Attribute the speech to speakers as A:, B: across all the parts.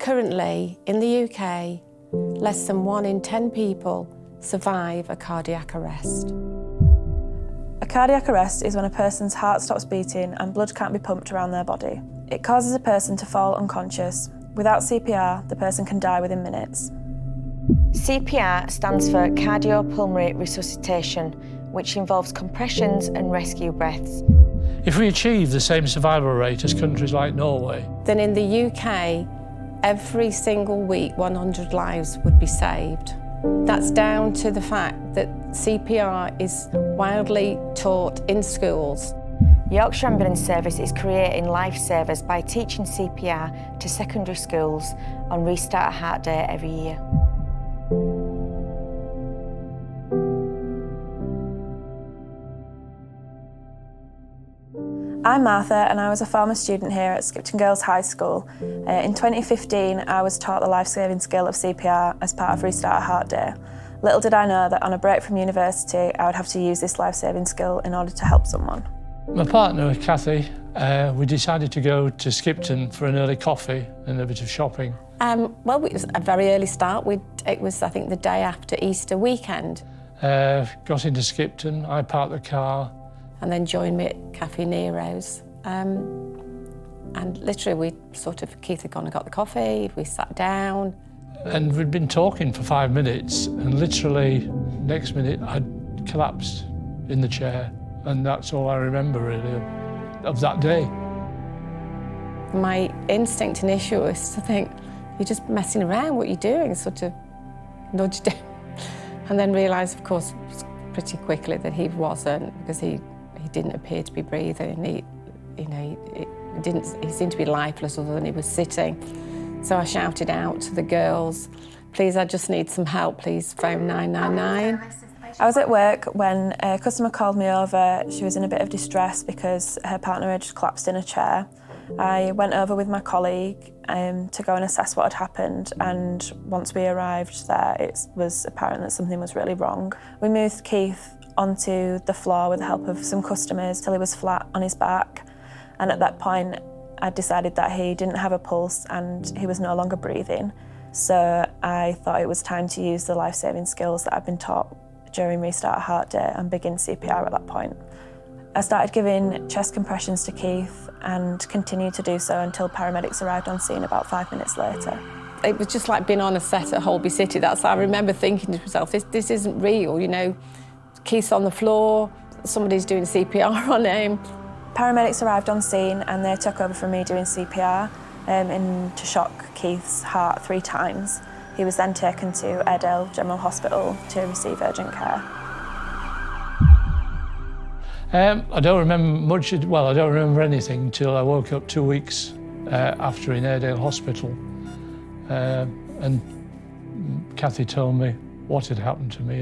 A: Currently, in the UK, less than 1 in 10 people survive a cardiac arrest.
B: A cardiac arrest is when a person's heart stops beating and blood can't be pumped around their body. It causes a person to fall unconscious. Without CPR, the person can die within minutes.
C: CPR stands for cardiopulmonary resuscitation, which involves compressions and rescue breaths.
D: If we achieve the same survival rate as countries like Norway,
A: then in the UK, every single week 100 lives would be saved. That's down to the fact that CPR is widely taught in schools.
C: Yorkshire Ambulance Service is creating lifesavers by teaching CPR to secondary schools on Restart a Heart Day every year.
B: I'm Martha and I was a former student here at Skipton Girls High School. In 2015 I was taught the life-saving skill of CPR as part of Restart a Heart Day. Little did I know that on a break from university I would have to use this life-saving skill in order to help someone.
D: my partner, Kathy, we decided to go to Skipton for an early coffee and a bit of shopping.
A: Well, it was a very early start. It was, I think, the day after Easter weekend.
D: Got into Skipton, I parked the car.
A: And then joined me at Cafe Nero's. And literally, Keith had gone and got the coffee, we sat down.
D: And we'd been talking for 5 minutes, and literally, next minute, I'd collapsed in the chair. And that's all I remember, really, of that day.
A: My instinct initially was to think, you're just messing around, what are you doing? Sort of nudged him. And then realised, of course, pretty quickly that he wasn't, because he didn't appear to be breathing. He seemed to be lifeless other than he was sitting. So I shouted out to the girls, please, I just need some help, please phone 999.
B: I was at work when a customer called me over. She was in a bit of distress because her partner had just collapsed in a chair. I went over with my colleague to go and assess what had happened, and once we arrived there, it was apparent that something was really wrong. We moved Keith onto the floor with the help of some customers till he was flat on his back, and at that point I decided that he didn't have a pulse and he was no longer breathing. So I thought it was time to use the life-saving skills that I'd been taught during Restart a Heart Day and begin CPR at that point. I started giving chest compressions to Keith and continued to do so until paramedics arrived on scene about 5 minutes later.
A: It was just like being on a set at Holby City. I remember thinking to myself, this isn't real, you know. Keith's on the floor, somebody's doing CPR on him.
B: Paramedics arrived on scene and they took over from me doing CPR to shock Keith's heart 3 times. He was then taken to Airedale General Hospital to receive urgent care.
D: I don't remember much, well, I don't remember anything until I woke up 2 weeks after in Airedale Hospital. And Kathy told me what had happened to me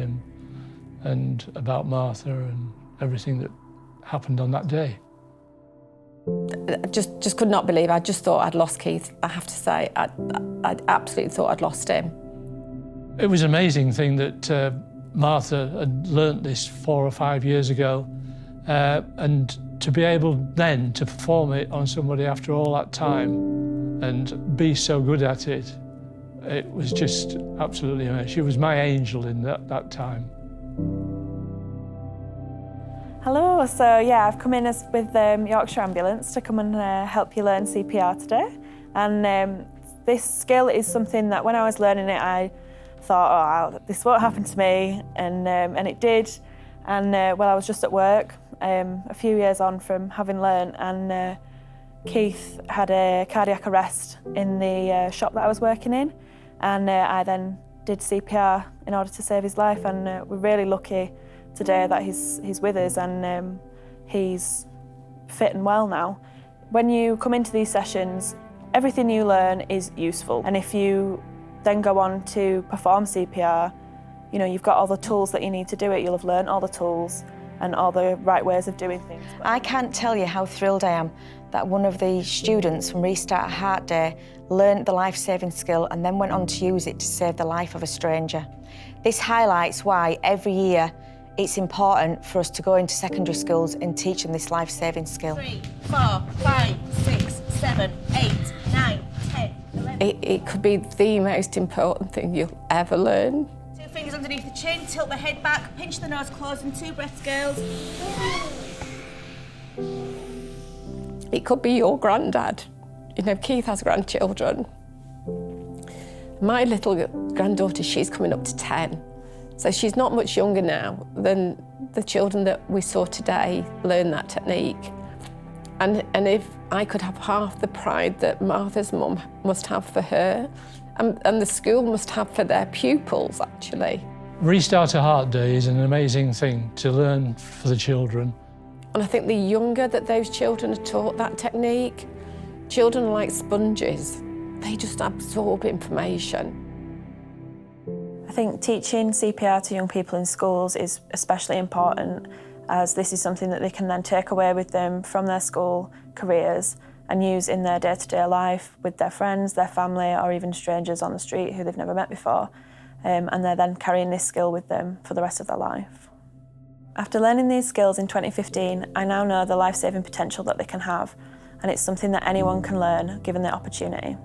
D: and about Martha and everything that happened on that day.
A: I just could not believe. I just thought I'd lost Keith. I have to say, I absolutely thought I'd lost him.
D: It was an amazing thing that Martha had learnt this 4 or 5 years ago, and to be able then to perform it on somebody after all that time and be so good at it, it was just absolutely amazing. She was my angel in that time.
B: Hello, so yeah, I've come in with Yorkshire Ambulance to come and help you learn CPR today. And this skill is something that when I was learning it, I thought, oh, this won't happen to me, and it did. And well, I was just at work a few years on from having learned, and Keith had a cardiac arrest in the shop that I was working in, and I then did CPR in order to save his life, and we're really lucky today that he's with us, and he's fit and well now. When you come into these sessions, everything you learn is useful, and if you then go on to perform CPR, you know, you've got all the tools that you need to do it. You'll have learned all the tools and all the right ways of doing things.
C: I can't tell you how thrilled I am that one of the students from Restart a Heart Day learned the life-saving skill and then went on to use it to save the life of a stranger. This highlights why every year it's important for us to go into secondary schools and teach them this life-saving skill.
E: 3, 4, 5, 6, 7, 8, 9, 10, 11.
A: it could be the most important thing you'll ever learn.
E: 2 fingers underneath the chin, tilt the head back, pinch the nose close and 2 breaths, girls.
A: It could be your granddad. You know, Keith has grandchildren. My little granddaughter, she's coming up to 10. So she's not much younger now than the children that we saw today learn that technique. And if I could have half the pride that Martha's mum must have for her, and the school must have for their pupils, actually.
D: Restart a Heart Day is an amazing thing to learn for the children.
A: And I think the younger that those children are taught that technique, children are like sponges. They just absorb information.
B: I think teaching CPR to young people in schools is especially important, as this is something that they can then take away with them from their school careers and use in their day-to-day life with their friends, their family, or even strangers on the street who they've never met before. And they're then carrying this skill with them for the rest of their life. After learning these skills in 2015, I now know the life-saving potential that they can have, and it's something that anyone can learn given the opportunity.